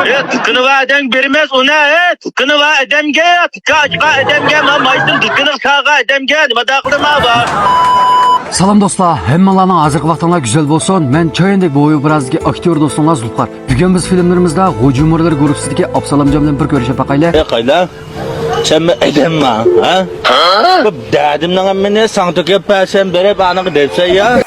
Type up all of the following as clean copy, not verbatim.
Tıkkını va edem bermez ona tıkkını va edemge tıkka edemge ma maysın tıkkını sağa edemge nima daqlima var. Salam dostlar, hemmalarning azık vaqtinglar güzel bolsun. Men choyindek bu obrazdagi aktyor do'stinglar Zulqar. Bugun biz filmlarimizda G'ojumurlar gruppasidagi Absalamjon bilan bir ko'rishib baqaylik. Qayla? Sen mi edemma, ha? Bu dadimdan meni sangtık sen berip anı depse ya.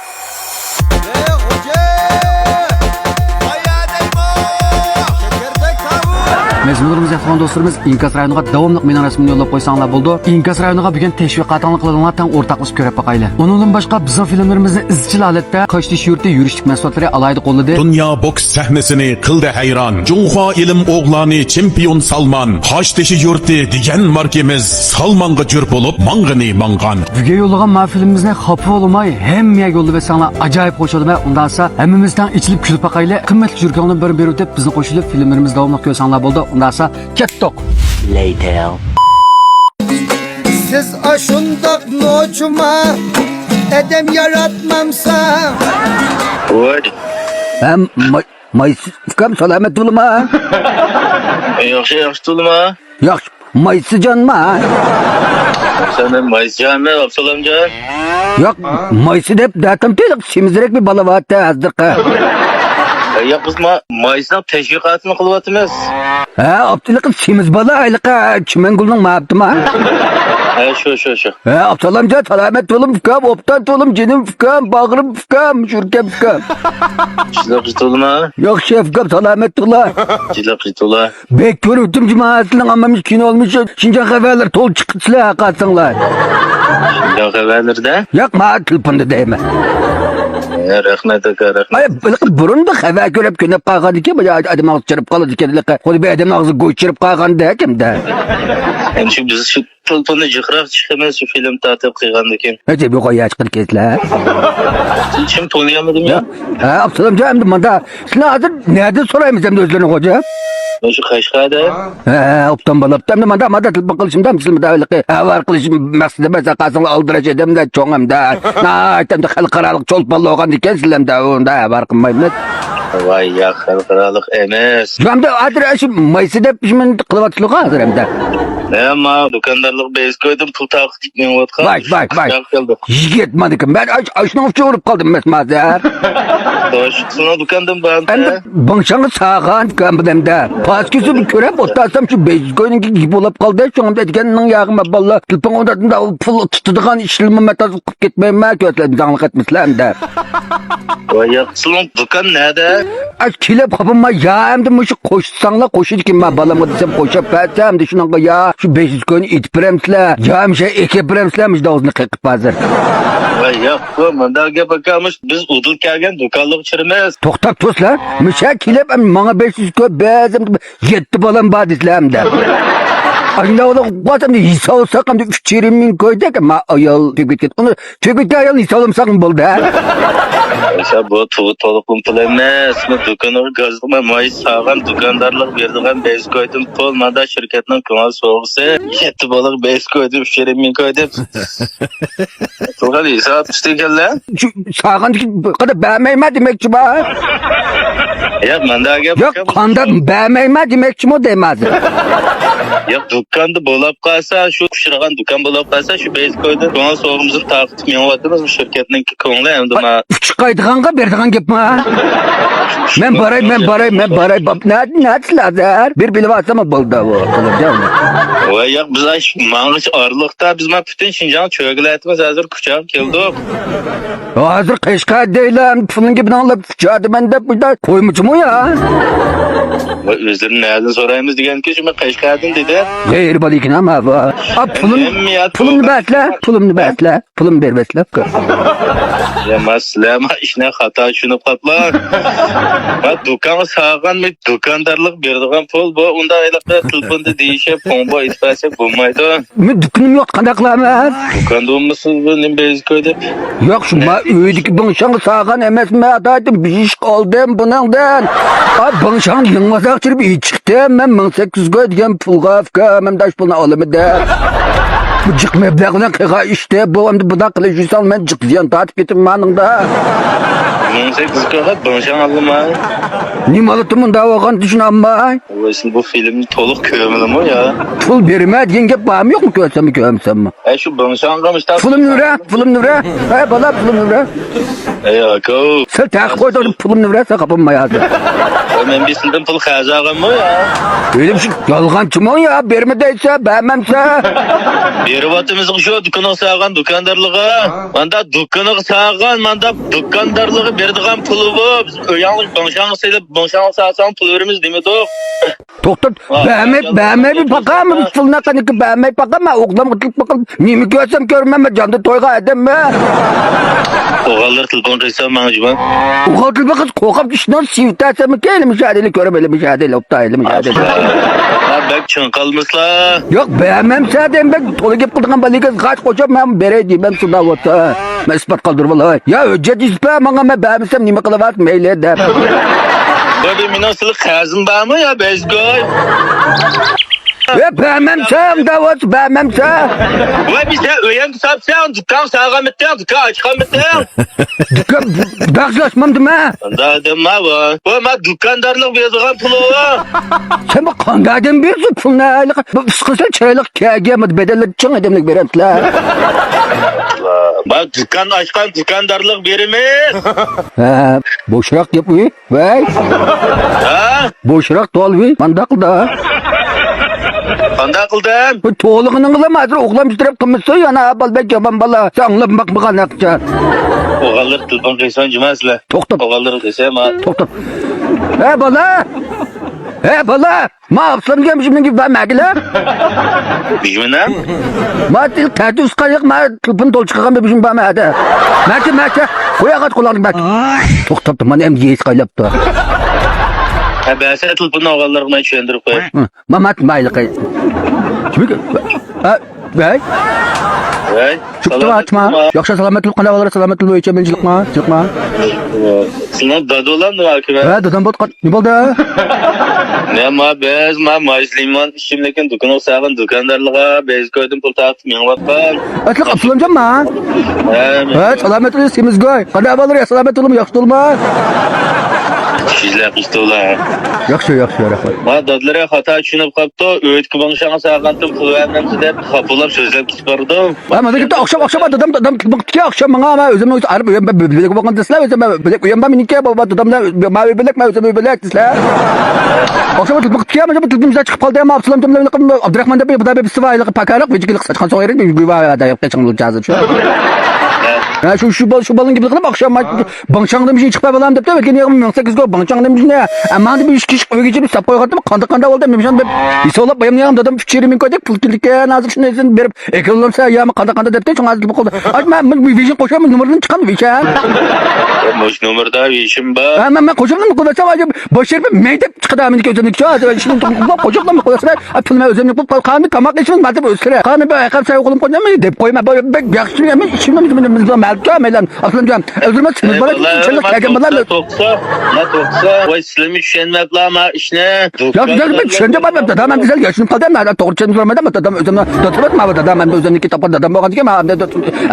Mezmunlarımız yapılan dostlarımız İnkas rayoniga davomli meni rasmini yo'llab qo'ysanglar bo'ldi. İnkas rayoniga bugun teşviqotini qiladiganlar tang o'rtaqlashib ko'rib baqaylik. Undan boshqa bizning filmlarimizni izchil holatda Qo'shtish yurti yurishlik mas'uliyatlari alayda qo'lladi. Dünya boks sahnesini qildi hayron. Junxo ilm o'g'loni chempion Salman, Qo'shtish yurti degan markamiz Salmonga jur bo'lib mang'ini mangan. Bugun yo'llagan filmimizni xafa bo'lmay hammaga yo'llab bersanglar ajoyib qo'shiladi. Undan so'ng hammamizdan ichilib kulib baqaylik. Qimmatli jurkonni bir berib deb bizni qo'shilib filmlarimizni davomli ko'rsanglar bo'ldi. Undan so'ng ketdik. Later. Siz aşundak noçuma edem yaratmamsa. Oy. Ben maysızkam salamet olma. Yaxşı tulma. Yaxşı maysı canma. Sen mayıscan mı Absalamcan? Yok maysı dep datam telik simizrek bir balavat azdık. Ya kızma mayısına teşvikatını kılvatımız. Ha aptılık simiz bala aylık çimen gulun mağabdıma. Şu. Absalamca salamet olum fıkam, optan olum cinim fıkam, bağırım fıkam, şürkem fıkam. Çilakı tulma. Yok şey fıkam salamet ola. Çilakı tula. Bek görüntüm cemaatinin amma miskin olmuş. Şincan haberler tol çıkıtsıla katsınlar. Çilakı haberlerde. Yok ma tılpındı değme. Rahmet. Ay burun da haber görüp könüp kalkandı ki böyle adam ağzı çırıp kalırdı ki. Onu bir adam ağzı koy çırıp kalkandı da kim de. Yani şu biz şu tulpunu cıkrak çıkamaz şu film tatip kıygandıkken. Hadi bir koy açkın kesle. Şimdi tanıyamadım ya. Ha Absalamca hem de manda. Sen hazır nerede sorayım sen de özlerine koca? Şu Kaşkay'da. Ha optan balaptan da manda tılpın kılışım da mısın da öyle ki. Ha var kılışım mesle mesela kasınla aldıracak edem de çoğum da. Na etem de halkaralık çolpalı oğan diken silem de onda var kılmayım da. Vay ya halkaralık emes. Şu anda adresim mayısı da pişman kılıvatçılık hazır hem de. Ne ama dukandarlık bez koydum pul takip etmeyin vatka. Vay. Yetmedi ki ben aşnafçı olup kaldım mesmazer. Sana dukandım ben Hem de banşanı sağan hem de. Pasküsü bir köre bostarsam şu bez koydum gibi olup kaldı. Şu anda etkeninin yağıma balla. Tılpın odasında pul tutuduğun işlemi metazı kıp gitmeyin ben kötüledim zanlık etmişler hem de. Vay ya senin dukan nerede? Az kilep kapıma ya hem de mışı koşsanla koşuyor ki ben balama desem koşup hem de şundan ya şu 500 koyun it premsle ya hem şey 2 premslemiş de ağzını kıkıp hazır. Vay ya bu mandalga bakalmış biz udul kelgen dukanlık çırmaz. Toktap toslar mışa kilep hem bana 500 koy bezem 7 balam badisle hem de. Aynı ola bazen de hisa olsak hem de 3-20 koyduk ama ayal tübüt onu tübüt ayal hisa olmsak buldu ha. Mesela bu tuğu toluklum pul emes. Dukanı gazlıma mayıs sağan dukandarlık verdiğen bez koydum. Polmada şirketinin kanal soğusu. 7 balık bez koydum. 3-20 koydum. Tuğal hisa atmıştı gel lan. Şu sağan kadar beğenmeyme demekçi bana. Ya mandalga Yok bakalmış. kanda beğenmeyme demekçi mi demez. Ya dükkandı bolap kalsa şu kuşuragan dükkan bolap kalsa şu bez koydu. Kanal soğumuzun takip etmeyen vatımız bu şirketinin kanalı hem de ma. Çıkaydıganға berdigan gep ma. Men baray. Ne lazar? Bir bilip atsama buldu o. Vay ya biz ay mağış arlıkta biz ma bütün Şincan çöğületimiz hazır kucağım keldik. Hazır Qashqar deylan pulun gibi alıp çadı ben de burada koymuş mu ya? Vay özlerini nereden sorayımız diyen ki şimdi Kaşkay'dan dedi. Hayır balikin ama bu. Pulumnu bekle. Pulum berbesle. Ya maslama işine hata şunu patlar. Ha dükkan sağan mı dükkandarlık berdiğen pul bu onda aylıkta tılpındı değişip pomba itfasek bulmaydı. Men dükkanım yok qanday qilaman? Dükkanda olmasın bu ne bez koydu. Yok şu ma öydeki banşan sağan emes mi adaydım bir iş aldım bundan. Banşan yılmazak çırp iyi çıktı. Men 1800 koy diyen pulga fıka men daş pulunu alamadı. Bu cık meblağına kığa işte bu hem de bu da kılıcıysan men cık ziyan tatip getirmanında. 18 koyat bonşan aldım ha. Nimalıtımın davagan düşün amma. Oysun bu filmin toluk kömülüm o ya. Pul berime yenge bağım yok mu köysem mi köymsem mi? Şu bonşan kalmış da. Pulum nüre, pulum nüre. He bala pulum nüre. Ako. Sen takip koydun pulum nüre sen kapınma yazdı. Ben bir sildim pul kazağım mı ya? Öyle bir şey yalgancı mı ya? Bermedeyse beğenmemse. Bir vatımızın şu dükkanı sağan dükkandarlığı. Manda dükkanı sağan, manda dükkandarlığı berdiğim pulu bu. Bizim öyanlık bonşan sayılıp bonşan sağsan pul verimiz değil mi dok? Doktor beğenme bir bakalım mı? Puluna kanıkı beğenme bakalım mı? Oğlum gıtlık bakalım. Nimi görsem görmem mi? Canlı toyga edem mi? Oğallar telefon reysam bana cüman. Oğlum kız kokap işler sivitase mi? Gel mücadele köremeli mücadele. Optaylı mücadele. Ha bek çın kalmışla. Yok beğenmem zaten ben tolu gip kıldıgan balığı kaç koçam ben bere diyeyim ben suda vata. Ben ispat kaldır vallahi. Ya öcet ispat bana ben beğenmesem nime kılavat meyle eder. Böyle minasılık kazım var mı ya bezgoy? Ve beğenmemsem davat beğenmemsem. Ve bize öyen sapsan dükkan sağam ettin, dükkan açıkam ettin. Dükkan baklaşmam değil mi? Da dema var. Bu ma dükkandarlık verdiğin pulu. Sen bak kangaden bir su pul ne aylık. Bu sıkısa çaylık kâgiyemedi bedelleri çın edemlik veremtler. Bak dükkan açkan dükkandarlık verimiz. He boşrak yapıyor. Vay. Ha? Boşrak dolvi. Mandaklı da. Kanda kıldım. Bu toğluğunun kılamazdır. Oğlam üstürep kımısı yana bal bek yaban bala. Sen anlam bak bakan akça. Oğallar telefon kıysan cümesle. Toktum. Oğallar desem ha. Toktum. He bala. He bala. Ma apsam gelmişim gibi ben mergiler. Bijminem? Ma til terdi uskayık ma tılpın dol çıkakan bebişim ben mergi. Mergi. Koya kat kulağını mergi. Toktum. Man em yeğiz kaylaptı. Ha ben sen telefonu oğallarına çöndürüp koy. Mamat maylı kay. Şimdi ha bey. Hey. Çıktı açma. Yoksa selametli kanavalara selametli boyunca ben çıkma. Sınav dadı olan mı var ki ben? He dedem bot ne oldu? Ne ma bez ma Müslüman şimdiki dükkanı sağın dükkandarlığa bez koydum pul taktım yanvatkan. Atlık apsılamcam mı? He selametli simiz goy. Kanavalara selametli olma yakıştı olma. Sizler işte ulan. Yakşı. Ma dadlara hata düşünüp kaptı. Öğüt ki bana şana sağantım pul vermemsi de kapılar sözler çıkardım. Ama da gitti akşam adam baktık akşam bana ama özüm araba ben bilek bakın desler özüm bilek uyan ben minike baba adamla mavi bilek özüm bilek desler. Akşam baktık ama bildiğimizde çıkıp kaldı ama Abdülhamid'le Abdurrahman da bir bir sıvaylık pakarak ve çıkıp saçkan soğuyarın bir güva da yaptı çıkılacağız şu. Ya şu balın gibi kılıp akşam bançangda bir şey çıkıp balam deyip de belki niye 18 gol bançangda bir şey ne? Ama bir iş kişi ögeci bir sapı koydum kanda oldu demişim ben isolap bayım yağım dedim fikirimi koyduk pulkilik'e nazır şunu izin verip ekranlarsa yağımı kanda deyip de çok az bir oldu. Ben bir vision koşuyorum numaranı çıkan vision. Boş numarada bir işim var. Ben koşuyorum koşuyorum acaba boş yer bir meyde çıktı amın ki özellik şu az şimdi koşuyorum mu koşuyorum atılma özellik bu kanı tamak için bazı bu üstüne kanı böyle kan say okulum koyamam deyip koyma böyle yakışır mı içimde bizim melkem aslında özürme sınır bana içinde kaygım bana toksa o İslami düşünmek lama işne ya ben şimdi ben ben güzel yaşım kaldı ben doğru çözüm sormadım ama adam özümle dötürmet mi adam ben özellik kitapta adam bakın ki ama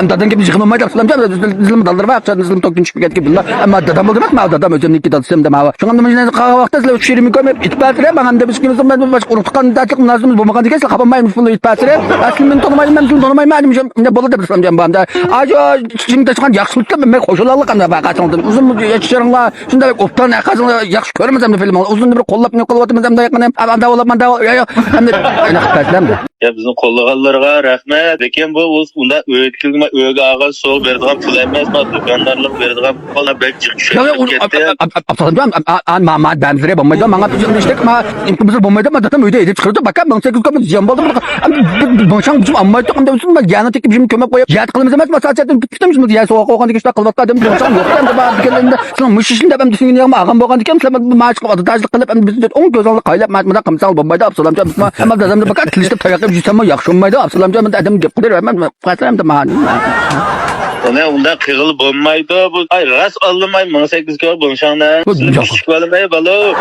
dadan gibi çıkmam mı aslında bizim dallar var bizim tokin şirket gibi ama adam oldu mu adam özellik kitapta sistemde ma şu anda ben kahvaltıda sizle şirimi koyup itibariyle ben de bizim ben baş unutkan da çok nazımız bu makan dikese kapamaymış bunu itibariyle aslında ben tanımayım ben tanımayım ne bolu da bilsem ben de acı şimdi çıkan yaxşılıkla ben koşularlık anda bakatım uzun yaşarınla şimdi optan yakasını yaxşı görmesem de film uzun bir kollap ne kollavatım da yakınım anda olap da ya hem de aynak de ya bizim kollağallarga rahmet lekin bu unda öğütkilme öğü ağa soğuk verdiğim pul emez ma dükkandarlık verdiğim kolla belki şirkette aptalım ama ben zire bombaydı bana bir işte ama imkanımız bombaydı ama zaten öyle edip çıkardı bakın ben 8 kapı jam oldu bu şan bizim amma da uzun ben yana tek bizim kömek koyup yat kılımız emez masaçatın tutmuşuz ya soğuk okan dikişte kılvatla dedim bu şan yok ben de ben kendimde sonra mışışında ben düşünüyorum ama ağam bokan dikem sen maaş kapadı tajlık kılıp ben biz on gözallı kaylap matmada kamsal bombaydı aptalım ama da zaman bakın klişte tayak bir şey ama yakışmaydı aptalım ben adam gep kudur ben fasalam da mani Ne onda kıyıl bulmaydı bu. Ay rast alınmay 18 kör buluşanlar. Yok. Küçük balımay balı.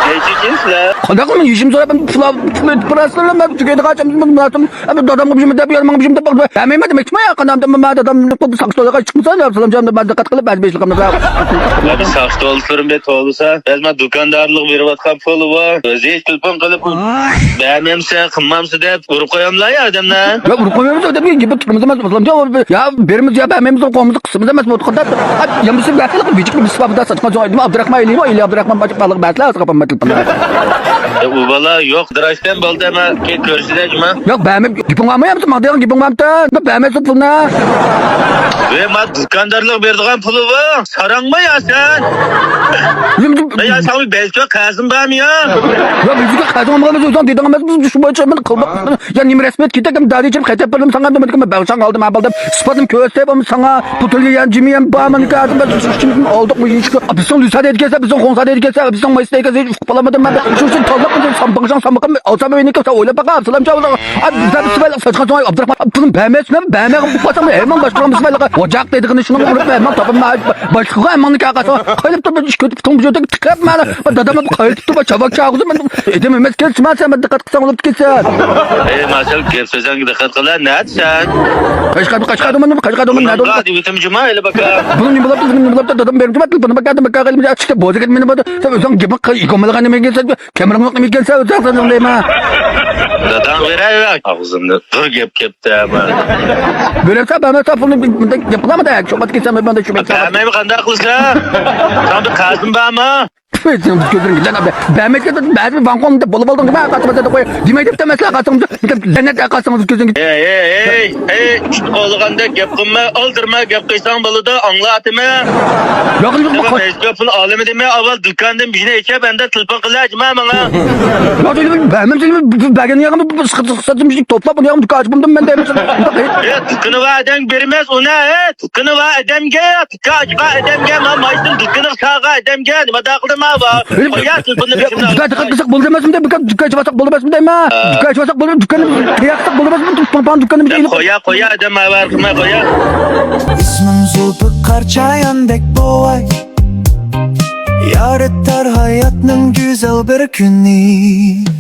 Neyci la? Qanday qilman yishim so'rab pul ben tugaydi qacham matum dadamga bir deb yolmang bir deb hamma demakmi ya qanday men dadam saqstoga chiqmasa yapsam jamda ben diqqat qilib ba'zi beşliqimni Ya bir saçta olsurum be toğlusa. Bezme dukandarlık verip atkan pulu var. Özü hiç külpün kılıp. Beğenmemse kınmamsı deyip vurup koyamlar ya adamlar. ya urib qo'yamiz deb gibi chiqimiz emas masalan ya berimiz ya bermaymiz qo'mimiz qisimiz emas bu qadar ya biz gaplik bijik biz sabda satqan joydim Abdurahman Elimo ili Abdurahman bachib balık batla qapan matlib Bu bala yok dıraştan baldı ama ki körsüde cuma. yok beğenmem gipin almayamsın madem gipin almamda beğenmezsin pulna Ve ma dukandarlık verdiğin pulu var. Saranma ya sen. Ya sen bir belki kazım var mı ya? ya bizga qazonmamiz o'zan dedim emas biz shu bo'yicha men qilmoq ya nim rasmet ketakam dadijim qaytib birdim sanga dedim ben sana aldım aldım sifatim ko'rsatib sana putulga yan jimiyam baman kazım ben şimdi olduq bu iş bizning lüsad etgese bizning xonsa etgese bizning maysta etgese hiç qilamadım ben şu için tozlaq biz sambaqsan sambaqam olsam beni kasa o'ylab baqab salam çavla abi bizlar sibal saçkan soy Abdurahman bunun beğenmezmem beğenmem bu pasam hemen başqalarımız sibal ocaq dediğini şunu vurup hemen tapım başqa hemen kaqasa qayıp da iş kötü tutum jodak tıkap mana dadam bu qayıp da çabak çağızım ben edem emes kelçmasa ben diqqat qilsam olub ketsa Masal gel sözden dikkat kıla ne et sen? qaşqadım ne Hadi bitim cuma hele bakalım. bunun ne bulab dadam berim cuma telefonu bakadım bakadım işte bozuk meni bada sen özün gibi ikomalı ne gelsen kameram yok ne gelsen özün deyma Dadan verer ağzımda dur kepte ama. böyle ben telefonu yapılamadı ya çok batkesem ben de şu Beğenmeyi kanda kılsa. Sen bir kazım var mı? Sen gözün giden abi ben mesela bazı bankonda bolu buldum ben katımda da koy demeyip de mesela katımda cennet katımda gözün giden Hey olğanda gep qılma aldırma gep qıysan balıda anlatma. yok yok Ama mezgafın alemi deme avval dükkandan bijine içe bende tılpın kılacma bana. ben seni bagın yağımı sıkıntı bir topla bunu yağımı kaçımdım ben de Tıkkını var eden vermez ona tıkkını var edemge tıkkı edemge ma maysın tıkkını sağa edemge nima da qılma var. Ya tılpını biçimde. dikkat kılsak bulmaz mı de dikkat çabasak bulmaz mı de ma dikkat çabasak bulmaz dükkanı kıyaksak bulmaz mı tutpan dükkanı bir Koya edem var kılma koya. İsmim Zulfikar Çayandek boğay Yar eter hayatның güzel bir günü